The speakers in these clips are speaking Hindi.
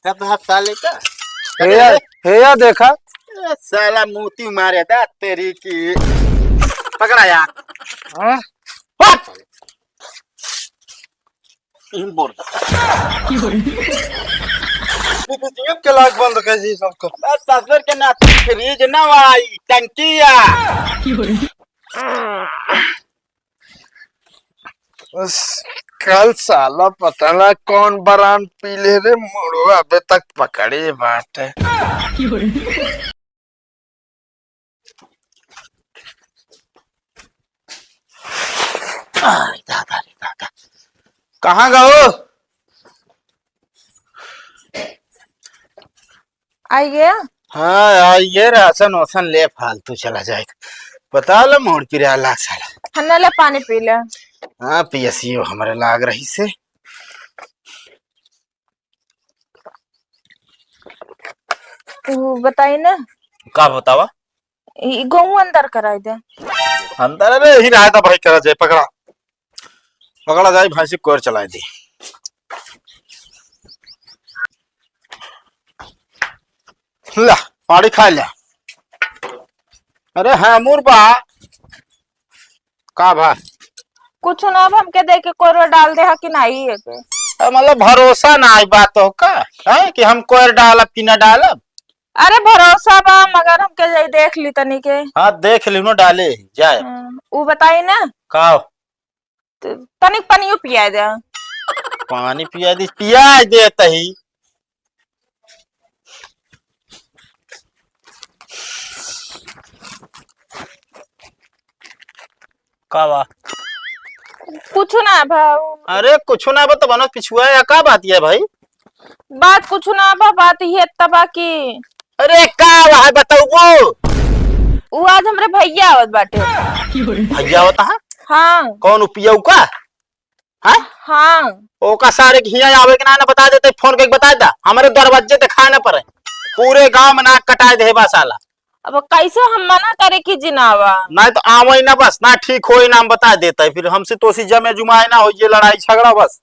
कब साले का हे देखा साला मोती मारे था तेरी की। पकड़ा यार। हाँ? बोल के लाख बंद कर जी सबको। ससुर के नाते फ्रिज न आई टंकिया। बस कल साला पता ना कौन बरान पी ले रे मुड़ो अबे तक पकड़े बात है। दादा रे दादा कहाँ गए? आइए। हाँ यार ये राशन वासन ले फालतू चला जाएगा। बता लो मोड़ पिरा लाख साला। हन्ना ले पानी पी ले। हाँ पियसियो हमारे लाग रही से। बताई ना का बतावा गेहूं अंदर कराई दे। अंदर अरे ही रहा था भाई करा जाए पकड़ा पकड़ा जाए भाई से कोर चलाए दी। ला पानी खा लिया। अरे हाँ मुरबा का भा कुछ ना अब हमके दे के कोरो डाल दे हा कि नहीं है के। मतलब भरोसा ना आई बात हो का है कि हम कोर डालब कि ना डालब। अरे भरोसा बा मगर हमके जाई देख ली तनी के। हाँ देख ली डाले जाए। वो बताई ना का तनिक पनियो पिया दे। पानी पिया दी पिया दे तही। का बा कुछ ना भाऊ। अरे कुछ ना बा तो बनो पिछुआ या का बात है भाई। बात कुछ ना बा बात ये तबा की। अरे का है बताऊ वो आज हमरे भैया आवत बाटे। भैया होता है हाँ कौन पिया का है। हाँ ओका सारे घिया आवे के ना बता देते फोन के बता दा हमारे दरवाजे ते खाए ना पड़े पूरे गांव में नाक कटाए दे बा साला। अब कैसे हम मना करे कि जिनावा ना तो आवई ना बस ना ठीक हो ना बता देता है फिर हमसे तो जमे जुमाए ना हो ये लड़ाई झगड़ा बस।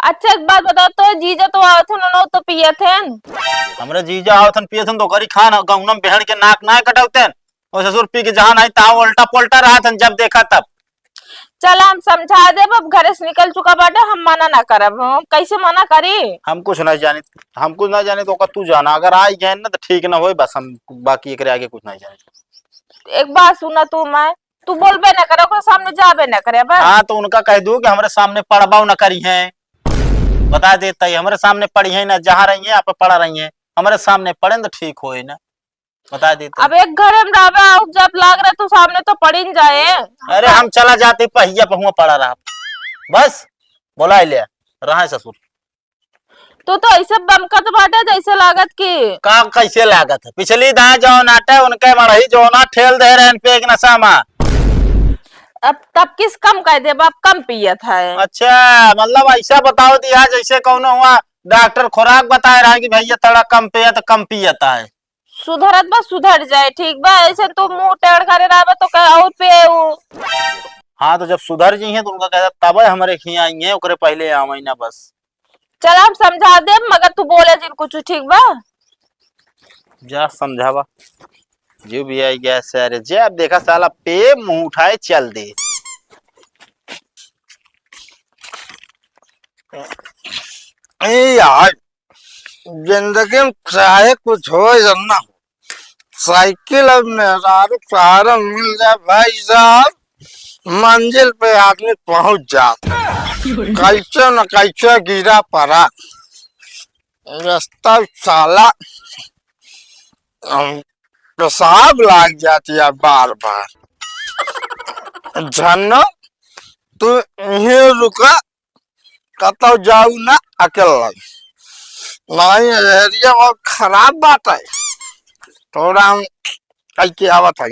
अच्छा एक बात बताओ तो जीजा तो आवत न तो पिए थे। हमरे जीजा आवथन पियथन तो करी खाना गौनम बहन के नाक ना कटावते और ससुर पी के जहां नहीं ता उल्टा पुल्टा रहा था जब देखा तब। चला हम समझा दे अब घर से निकल चुका बाटे हम मना ना करब। हम कैसे मना करी। हम कुछ नहीं जाने हम कुछ नहीं जाने तो तू जाना अगर आई गए ना तो ठीक ना हो बस हम बाकी एक आगे कुछ नहीं जाने। एक बात सुना तू बोलबे ना करे ओकरे सामने जाबे ना करे बस। हाँ तो उनका कह दू कि हमारे सामने पड़बाव न करी है बता देता है हमारे सामने पड़ी है ना जहाँ रही है आप पड़ा रही है हमारे सामने पड़े तो ठीक हो ना बता देता। अब एक घर में रहा जब लाग रहा तो सामने तो पड़ ही जाए। अरे हम चला जाते पहिया पहुआ पड़ा रहा बस बोला ले रहा ससुर। तो ऐसे बमकत बाटे जैसे लागत की का कैसे लागत है पिछली दाएं जो नाटे उनके मरही जो ना ठेल दे रहे पे एक नशा में। अब तब किस कम कह दे अब कम पियत है। अच्छा मतलब ऐसा बताओ दिया जैसे कौन हुआ डॉक्टर खुराक बता रहा है कि भैया थोड़ा कम पिया तो कम पियता है। सुधरत बा सुधर जाए ठीक बा ऐसे तो मुंह टेढ़ करे रहा तो कह और पे हाँ तो जब सुधर जी है तो उनका कहता तब हमारे खिया आएंगे ओकरे पहले आवे ना बस। चल हम समझा दे मगर तू बोले जिन कुछ ठीक बा जा समझावा जो भी आई गया सारे जे अब देखा साला पे मुंह उठाए चल दे। यार जिंदगी में चाहे कुछ हो या ना हो साइकिल अब मेहरारू सहारा मिल जाए भाई साहब मंजिल पे आदमी पहुंच जाता कैसे न कैसे गिरा पड़ा रास्ता साला पेशाब लाग जाती है बार बार। झन्नो तू यहीं रुका कतो जाऊ ना अकेला नहीं एरिया बहुत खराब बात है थोड़ा हम कल की आवत है।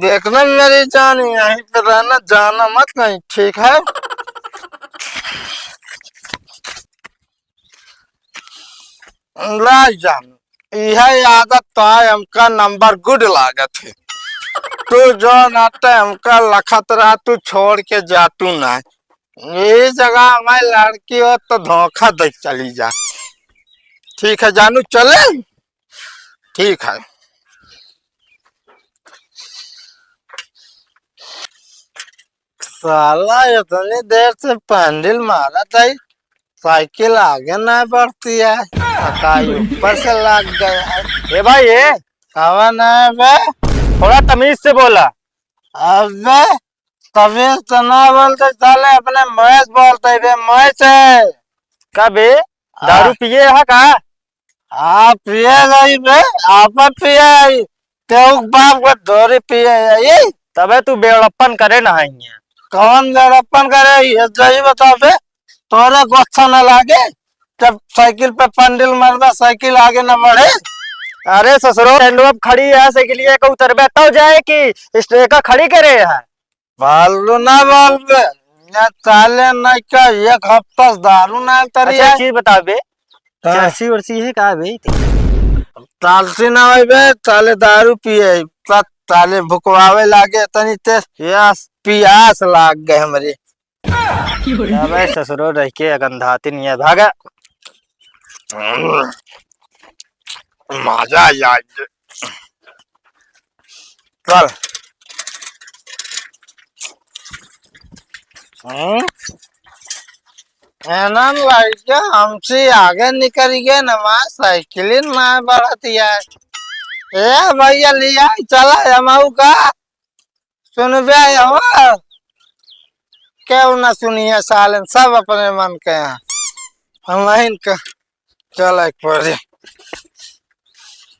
देखना मेरी जान यहीं पे रहना जाना मत कहीं ठीक है। ला जान यह आदत तो है हमका नंबर गुड लागत है तू जो नाते हमका लखत रहा तू छोड़ के जा तू ना। ये जगह हमारी लड़की हो तो धोखा दे चली जा। ठीक है जानू चले। ठीक है। साला इतनी देर से पैंडल मारा था, साइकिल आगे ना बढ़ती है, अकाई ऊपर से लग गया है। ए भाई ये कवन है बे? थोड़ा तमीज से बोला। अबे तभी तो ना बोलते साले, अपने मैच बोलते बे। मैच है का बे दारू पिए है का? आप पिए गई बे, आप पिए तेऊ बाप को धोरी पिए ये। तबे तू बेड़प्पन करे ना है। कौन गड़प्पन करे ये सही बताओ बे। तोरे को अच्छा न लागे जब साइकिल पे पंडिल मरदा साइकिल आगे न बढ़े? अरे ससुरो स्टैंड खड़ी है साइकिल का उतरबे तब जाए कि स्ट्रेका खड़ी करे है। बालू ना बोल बे, या चाले न का एक हफ्ता दारू ना तरी अच्छा है। चीज बता बे, चर्सी वर्सी है का बे? तालसी ना होई बे, ताले दारू पिए ताले भुकवावे लागे तनी ते यस पियास लाग गए हमरे। अबे ससुरो रह के गंधाती नहीं है भागा। मजा यार चल। एनन लड़का हमसे आगे निकल गए न, साइकिल ना बढ़ती है। ए भैया लिया चला जमाऊ का सुन बे क्यों ना सुनिए सालन सब अपने मन के हैं। हम इनका चल एक पर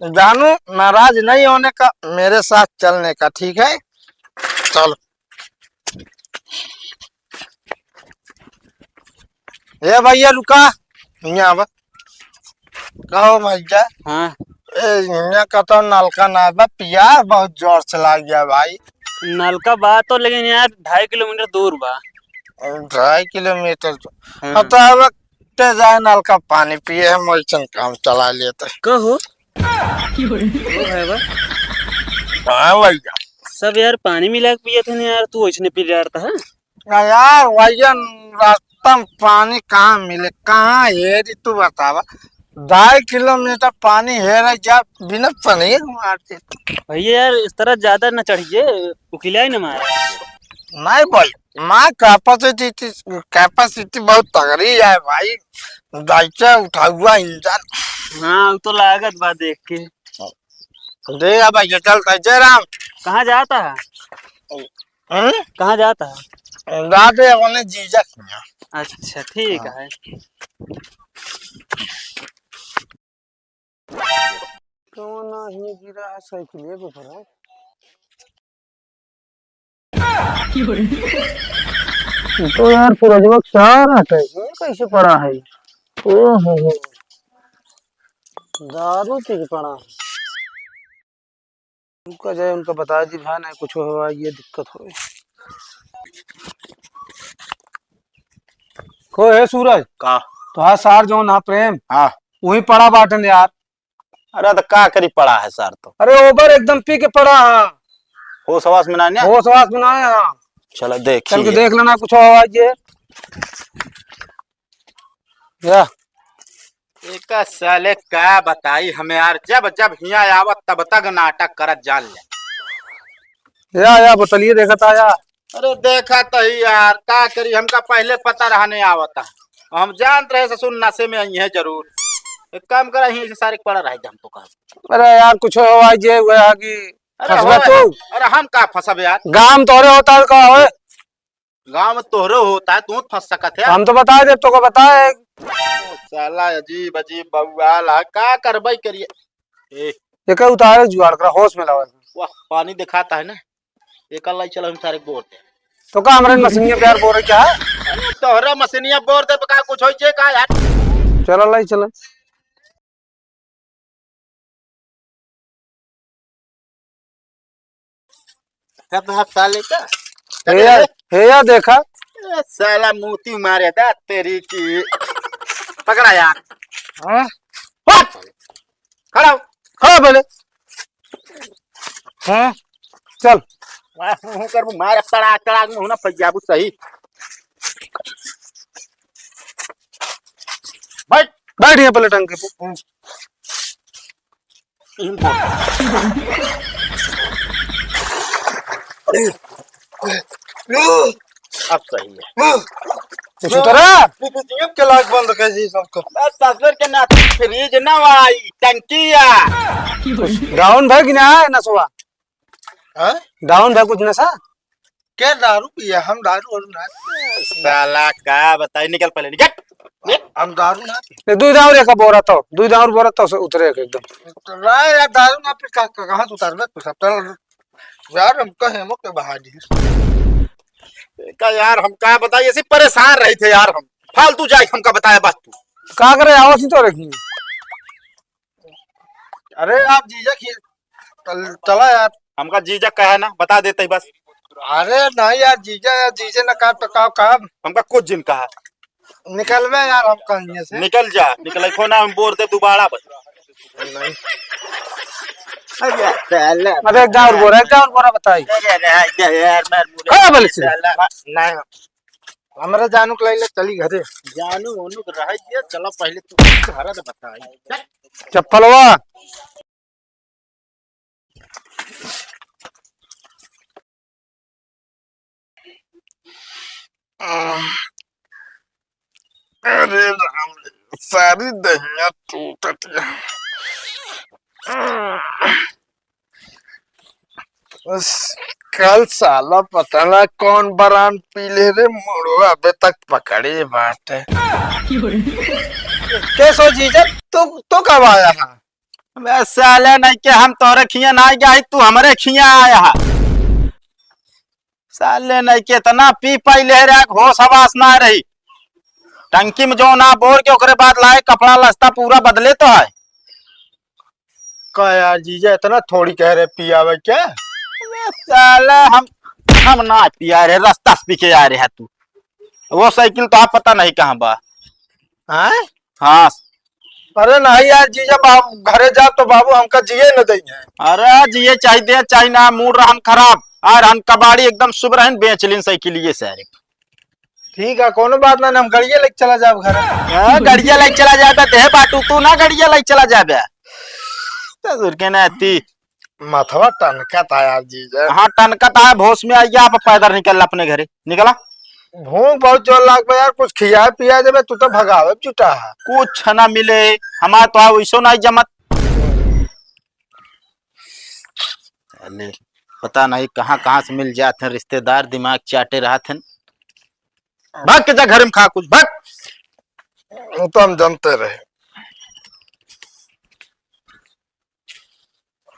जानू नाराज नहीं होने का, मेरे साथ चलने का। ठीक है चल। ये भैया रुका यहाँ पर। कहो भैया। हाँ यहाँ का तो नलका ना बा, पिया बहुत जोर से लग गया भाई। नलका बात तो लेकिन यार 2.5 किलोमीटर दूर बा। 2.5 किलोमीटर हाँ। तो अब जाए नलका पानी पिए हम वैसन काम चला लेते। कहो हाँ भैया सब यार पानी मिला के पिए थे ना यार, तू वैसने पी रहा था। यार भैया रास्ता में पानी कहाँ मिले, कहाँ है तू बतावा। 2.5 किलोमीटर पानी है जा बिना पानी मारते। भैया यार इस तरह ज्यादा न चढ़िए, उकिलाई न मार। नहीं भाई माँ कैपेसिटी बहुत तगड़ी है भाई, दाइचा उठा हुआ इंजन। हाँ तो लागत बात देख के देगा भैया चलता है। जय राम। कहाँ जाता है? कहाँ जाता है? दादे अपने जीजा के यहाँ। अच्छा ठीक है। कौन आदमी गिरा है साइकिल को पर? तो यार सूरजवा क्या रहता है, ये कैसे पड़ा है? ओहो दारू पी के पड़ा है। उनका जाए उनका बता दी भाई नहीं कुछ हुआ ये दिक्कत हो। को है सूरज का तो हाँ सार जो ना प्रेम हाँ वही पड़ा बाटन यार। अरे तो का करी पड़ा है सर? तो अरे ओवर एकदम पी के पड़ा है। हो सवास में ना हो सवास में ना है। चलो चल के देखिए। देख लेना कुछ हुआ ये या एक साले का बताई हमें यार, जब जब हिया आवत तब तक नाटक करत जान ले। या बतलिए देखा था यार। अरे देखा तो ही यार, का करी हमका पहले पता रहा नहीं आवता। हम जानते रहे ससुर नशे में आई है जरूर। एक काम करा ही सारे पड़ा रहे हम तो कहा। अरे यार कुछ हुआ ये हुआ कि फंसबा तू। अरे हम का फंसब यार, गांव तोरे होता है का होए? गांव में तोहरे होता है, तू फंस सकत है। हम तो बताए दे तो को बताए। साला अजीब अजीब बउआल है, का करबई करिए। ए ये उतारे जुगाड़ कर होश में लावा। वाह पानी दिखाता है ना, एक लाई चलो हम सारे बोर दे। तो का हमरे मशीनिया प्यार बोल रहे क्या है? अरे तोहरे मशीनिया बोर दे का कुछ होई छे का यार? चलो लाई चलो। सब हाथ साले का हे या देखा साला मोती मारे दा तेरी की। पकड़ा यार। हां खड़ा हो। खड़ा पहले। हाँ चल कर मार तड़ाक तड़ाक में ना फैजाबू सही। बैठ बैठ यहाँ पहले टंके पे। अब सही है। कुछ उतरा के लाख बंद कर दी सबको। बस ससुर के नाते फ्रिज ना आई टंकिया डाउन भाई ना है नसवा। हाँ? डाउन भाई कुछ नशा क्या दारू पिया? हम दारू और ना साला का बताई निकल पहले निकल। हम दारू ना दूध और का बोरा तो दूध और बोरा तो उतरे एकदम राय यार दारू ना पी कहाँ से उतार तू सब चल यार हम कहे मुक के बहा दी का यार हम क्या बताइए ऐसे परेशान रहे थे यार हम फालतू जाए हमका बताया बस तू का करे आवाज तो रखी। अरे आप जीजा चला यार हमका जीजा कहा ना बता देते ही बस। अरे नहीं यार जीजा ना का टकाव का हमका कुछ दिन कहा निकल में यार हम कहीं से निकल जा निकल खो ना हम बोर दे दोबारा बस। नहीं अरे एक और बोरा बताई। हाँ बोले से नहीं हमारा जानू के लाइले चली घरे जानू ओनू रह दिया चलो पहले तू घर दे बताई चप्पलवा अरे राम सारी दहिया टूटत बस कल साला पता ना कौन बरान पीले रे मुड़वा अबे तक पकड़े बाटे कैसो जीजा तो कब आया है? बस साले नहीं के हम तोरे खिया ना गया तू हमारे खिया आया है। साले नहीं के इतना पी पाई ले रहा होश हवास ना रही टंकी में जो ना बोर के ओकरे बाद लाए कपड़ा लस्ता पूरा बदले तो है। का यार जीजा इतना थोड़ी कह रहे पियावे क्या? साले हम ना पिया रहे रास्ता से पी के आ रहे है तू वो साइकिल तो आप पता नहीं कहाँ बा। हाँ हाँ अरे नहीं यार जीजा बाबू घरे जा तो बाबू हमका जिए न देंगे। अरे जिये चाहिए चाहिए ना मूड रहन खराब और हम कबाड़ी एकदम शुभ रहन बेच लीन साइकिल ये सारे। ठीक है कोनो बात ना हम गड़िया लेके चला जाब घर। गड़िया लेके चला जाबे ते बाटू तू ना गड़िया लेके चला जाबे ससुर के नाती माथवा टनका था यार जीजा। हाँ टनका था भोस में आइया आप पैदल निकल अपने घरे निकला। भूख बहुत जोर लाग यार कुछ खिया पिया देवे तू तो भगावे जुटा है। कुछ ना मिले हमारे तो वैसो नहीं जमत पता नहीं कहाँ कहाँ से मिल जाते हैं रिश्तेदार दिमाग चाटे रहा थे। भाग के जा घर में खा कुछ भाग वो तो हम जानते रहे।